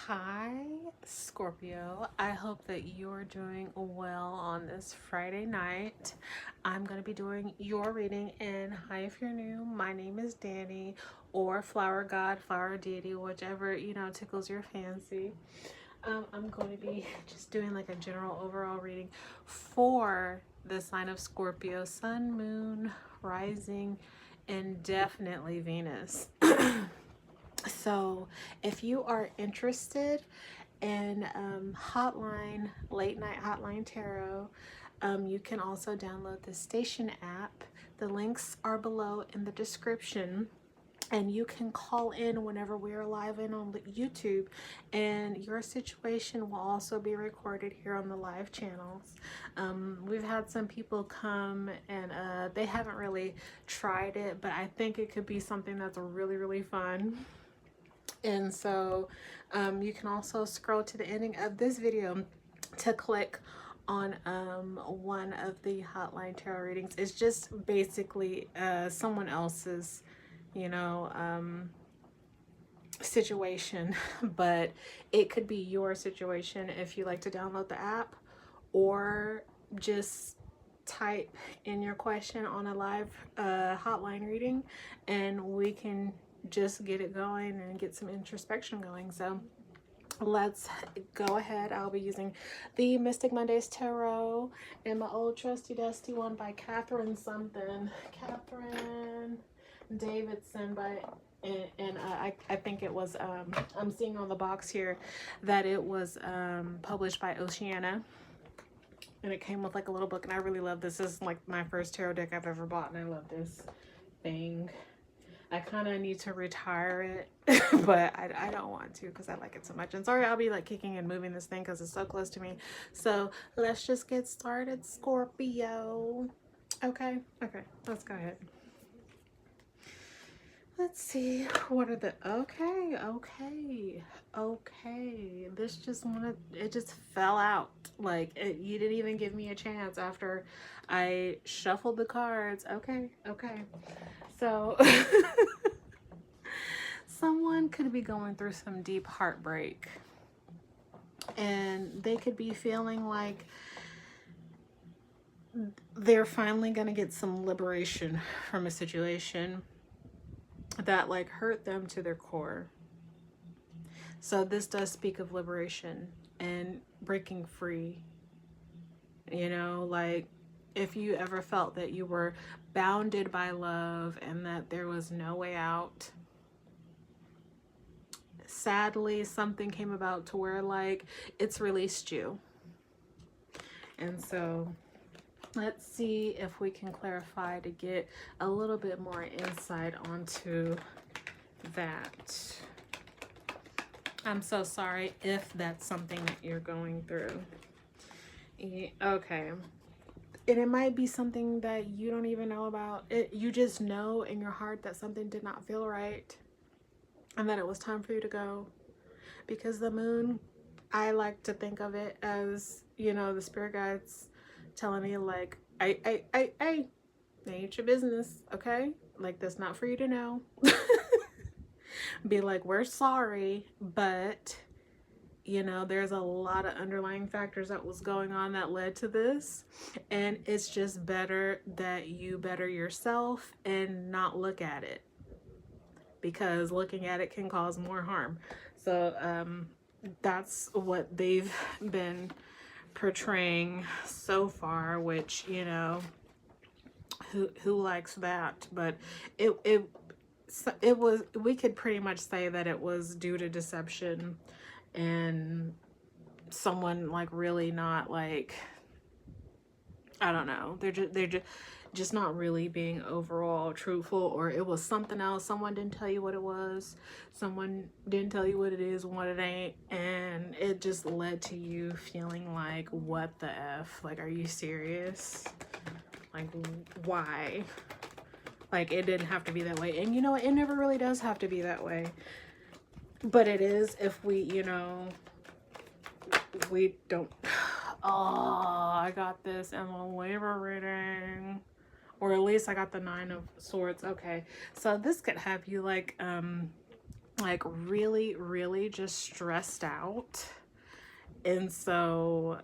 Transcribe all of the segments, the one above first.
Hi, Scorpio. I hope that you're doing well on this Friday night. I'm going to be doing your reading. And hi, if you're new, my name is Dannii, or Flower God, Flower Deity, whichever, tickles your fancy. I'm going to be just doing like a general overall reading for the sign of Scorpio, Sun, Moon, Rising, and definitely Venus. So if you are interested in late night hotline tarot, you can also download the station app. The links are below in the description, and you can call in whenever we're live in on YouTube, and your situation will also be recorded here on the live channels. We've had some people come and they haven't really tried it, but I think it could be something that's really fun. And so you can also scroll to the ending of this video to click on one of the hotline tarot readings. It's just basically someone else's, situation, but it could be your situation if you like to download the app, or just type in your question on a live hotline reading, and we can just get it going and get some introspection going. So let's go ahead. I'll be using the Mystic Mondays Tarot and my old trusty dusty one by Catherine Davidson and I think it was I'm seeing on the box here that it was published by Oceana, and it came with like a little book, and I really love this. This is like my first tarot deck I've ever bought, and I love this thing. I kind of need to retire it, but I don't want to because I like it so much. And sorry, I'll be like kicking and moving this thing because it's so close to me. So let's just get started, Scorpio. Okay, let's go ahead. Let's see, what are the, okay. This just it just fell out. Like, you didn't even give me a chance after I shuffled the cards. Okay. So, someone could be going through some deep heartbreak, and they could be feeling like they're finally going to get some liberation from a situation that like hurt them to their core. So this does speak of liberation and breaking free. Like if you ever felt that you were bounded by love and that there was no way out, sadly something came about to where like it's released you. And so let's see if we can clarify to get a little bit more insight onto that. I'm so sorry if that's something that you're going through. Okay. And it might be something that you don't even know about. You just know in your heart that something did not feel right and that it was time for you to go. Because the moon, I like to think of it as, the spirit guides telling me like, hey, ain't your business, okay? Like, that's not for you to know. Be like, we're sorry, but there's a lot of underlying factors that was going on that led to this, and it's just better that you better yourself and not look at it, because looking at it can cause more harm. So that's what they've been portraying so far, which who likes that? But it was, we could pretty much say that it was due to deception and someone like really not like, I don't know, they're just not really being overall truthful, or it was something else. Someone didn't tell you what it was, someone didn't tell you what it is and what it ain't, and it just led to you feeling like, what the F? Like, are you serious? Like, why? Like, it didn't have to be that way. And it never really does have to be that way, but it is if we we don't. Oh, I got this in the Libra reading, or at least I got the 9 of Swords. Okay, so this could have you like like really, really just stressed out. And so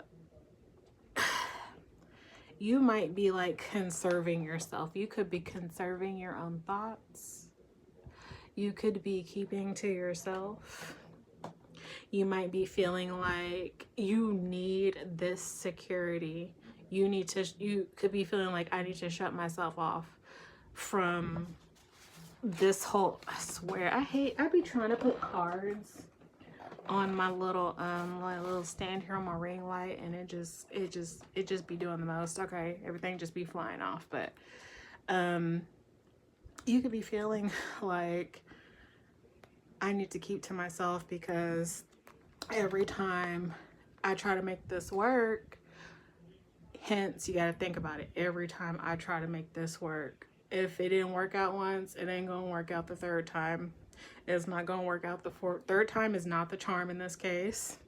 you might be like conserving yourself. You could be conserving your own thoughts. You could be keeping to yourself. You might be feeling like you need this security. You could be feeling like I need to shut myself off from this whole, I swear, I be trying to put cards on my little stand here on my ring light, and it just be doing the most. Okay, everything just be flying off. But you could be feeling like I need to keep to myself because every time I try to make this work, hence you got to think about it, every time I try to make this work, if it didn't work out once, it ain't gonna work out the third time. It's not gonna work out the third time. Is not the charm in this case,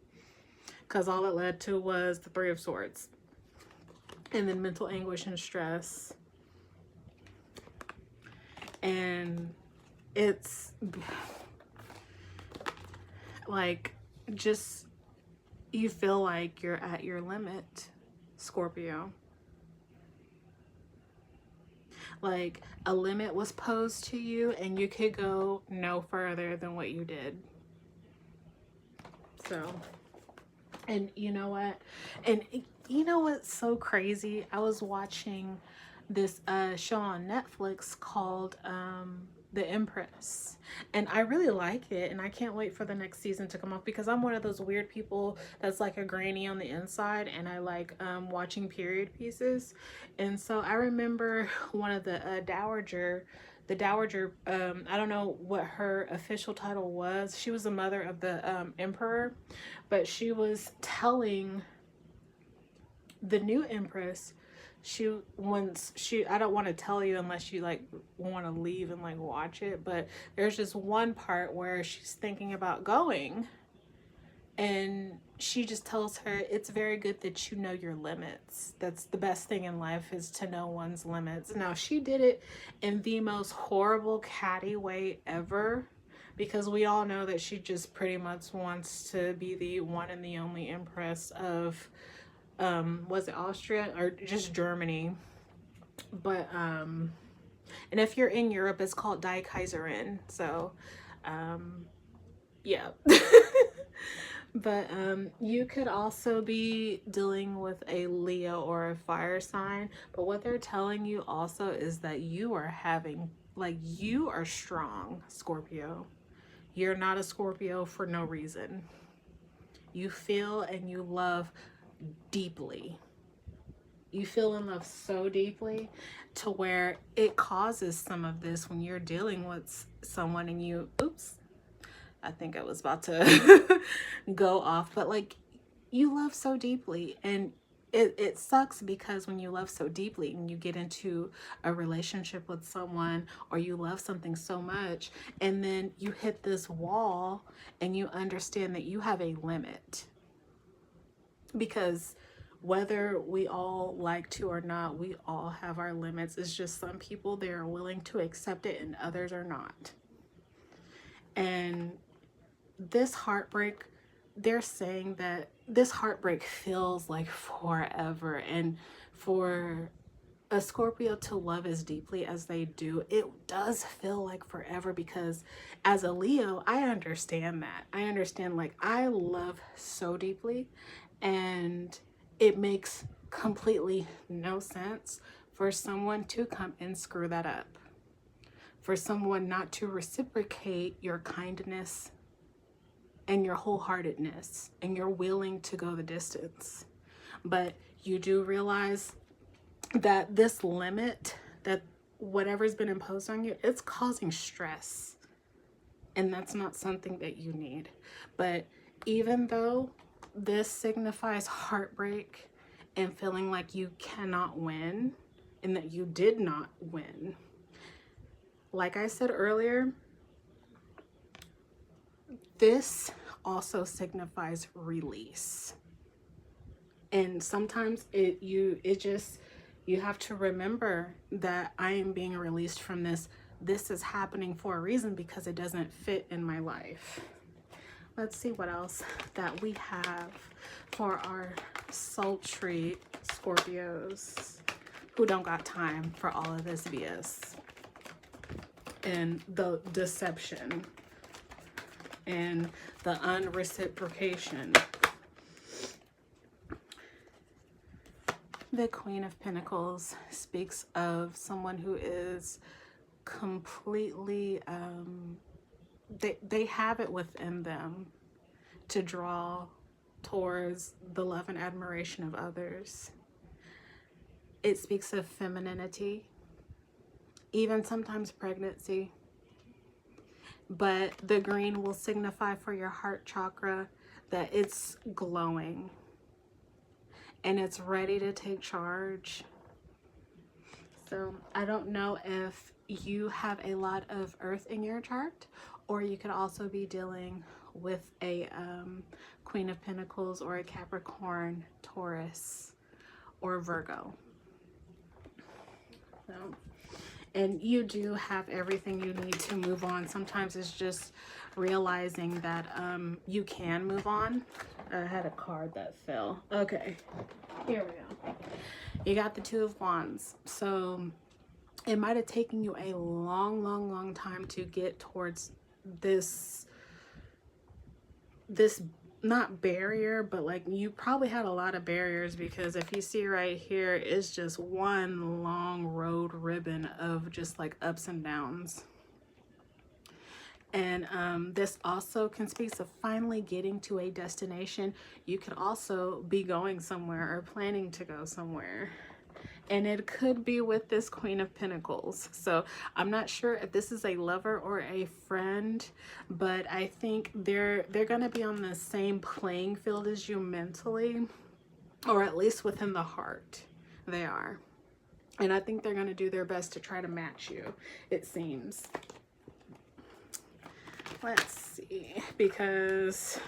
because all it led to was the Three of Swords, and then mental anguish and stress. And it's like, just, you feel like you're at your limit, Scorpio. Like a limit was posed to you and you could go no further than what you did. So, and you know what? And you know what's so crazy? I was watching this show on Netflix called The Empress, and I really like it, and I can't wait for the next season to come off, because I'm one of those weird people that's like a granny on the inside, and I like watching period pieces. And so I remember one of the dowager, I don't know what her official title was. She was the mother of the emperor, but she was telling the new empress, I don't want to tell you unless you like want to leave and like watch it, but there's just one part where she's thinking about going, and she just tells her, it's very good that you know your limits. That's the best thing in life, is to know one's limits. Now, she did it in the most horrible, catty way ever, because we all know that she just pretty much wants to be the one and the only empress of was it Austria or just Germany? But and if you're in Europe, it's called Die Kaiserin. So yeah. But you could also be dealing with a Leo or a fire sign, but what they're telling you also is that you are having, like, you are strong, Scorpio. You're not a Scorpio for no reason. You feel and you love deeply. You feel in love so deeply to where it causes some of this when you're dealing with someone and you, oops, I think I was about to go off, but like, you love so deeply, and it sucks because when you love so deeply and you get into a relationship with someone, or you love something so much, and then you hit this wall and you understand that you have a limit. Because whether we all like to or not, we all have our limits. It's just some people, they're willing to accept it and others are not. And this heartbreak, they're saying that this heartbreak feels like forever. And for a Scorpio to love as deeply as they do, it does feel like forever, because as a Leo, I understand that. I understand, like, I love so deeply, and it makes completely no sense for someone to come and screw that up, for someone not to reciprocate your kindness and your wholeheartedness, and you're willing to go the distance. But you do realize that this limit, that whatever's been imposed on you, it's causing stress, and that's not something that you need. But even though this signifies heartbreak and feeling like you cannot win and that you did not win, like I said earlier, this also signifies release. And sometimes you have to remember that I am being released from this this is happening for a reason because it doesn't fit in my life. Let's see what else that we have for our sultry Scorpios who don't got time for all of this BS and the deception and the unreciprocation. The Queen of Pentacles speaks of someone who is completely, they have it within them to draw towards the love and admiration of others. It speaks of femininity, even sometimes pregnancy. But the green will signify for your heart chakra that it's glowing and it's ready to take charge. So I don't know if you have a lot of earth in your chart, or you could also be dealing with a Queen of Pentacles or a Capricorn, Taurus, or Virgo. So, and you do have everything you need to move on. Sometimes it's just realizing that you can move on. I had a card that fell. Okay, here we go. You got the Two of Wands. So it might have taken you a long time to get towards this not barrier, but like you probably had a lot of barriers, because if you see right here, it's just one long road ribbon of just like ups and downs. And this also can speak of finally getting to a destination. You could also be going somewhere or planning to go somewhere. And it could be with this Queen of Pentacles. So I'm not sure if this is a lover or a friend, but I think they're going to be on the same playing field as you mentally, or at least within the heart. They are. And I think they're going to do their best to try to match you, it seems. Let's see, because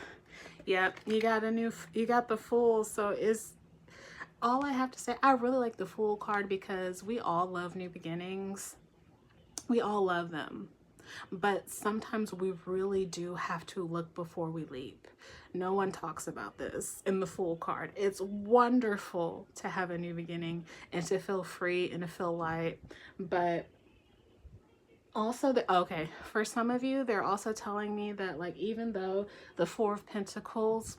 yep, you got the Fool. So is all I have to say, I really like the Fool card because we all love new beginnings. We all love them. But sometimes we really do have to look before we leap. No one talks about this in the Fool card. It's wonderful to have a new beginning and to feel free and to feel light. But also, okay, for some of you, they're also telling me that, like, even though the Four of Pentacles,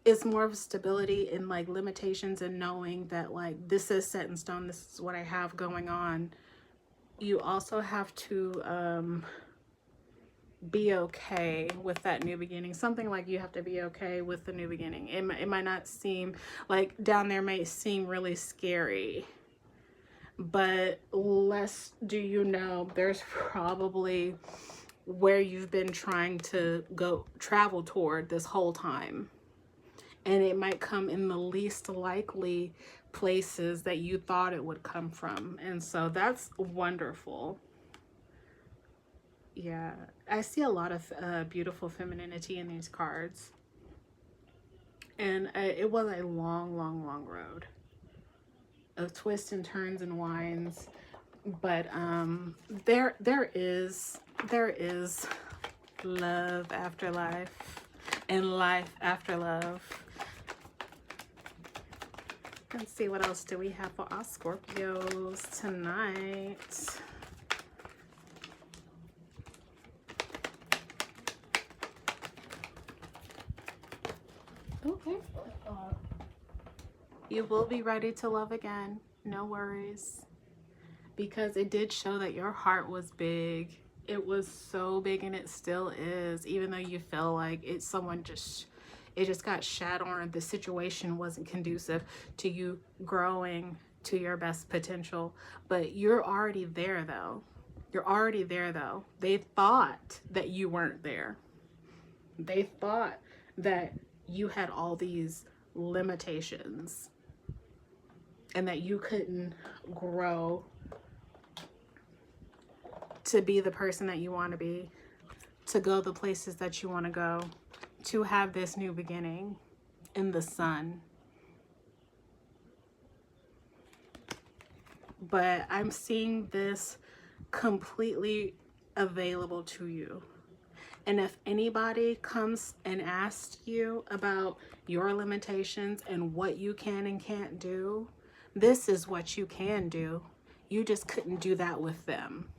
it's more of stability and like limitations and knowing that like this is set in stone, this is what I have going on. You also have to be okay with that new beginning. Something like you have to be okay with the new beginning. It might not seem like down there may seem really scary, but less do you know, there's probably where you've been trying to travel toward this whole time. And it might come in the least likely places that you thought it would come from. And so that's wonderful. Yeah, I see a lot of beautiful femininity in these cards. And it was a long road of twists and turns and winds. But there is love after life and life after love. Let's see, what else do we have for our Scorpios tonight? Okay. You will be ready to love again. No worries. Because it did show that your heart was big. It was so big, and it still is. Even though you feel like it just got shat on, the situation wasn't conducive to you growing to your best potential. But you're already there though. You're already there though. They thought that you weren't there. They thought that you had all these limitations and that you couldn't grow to be the person that you want to be, to go the places that you want to go, to have this new beginning in the sun. but I'm seeing this completely available to you. And if anybody comes and asks you about your limitations and what you can and can't do, this is what you can do. You just couldn't do that with them.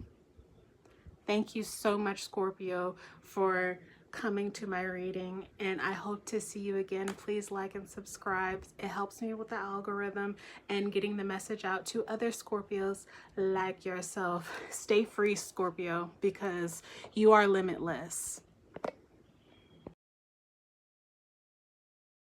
Thank you so much, Scorpio, for coming to my reading, and I hope to see you again. Please like and subscribe. It helps me with the algorithm and getting the message out to other Scorpios like yourself. Stay free, Scorpio, because you are limitless.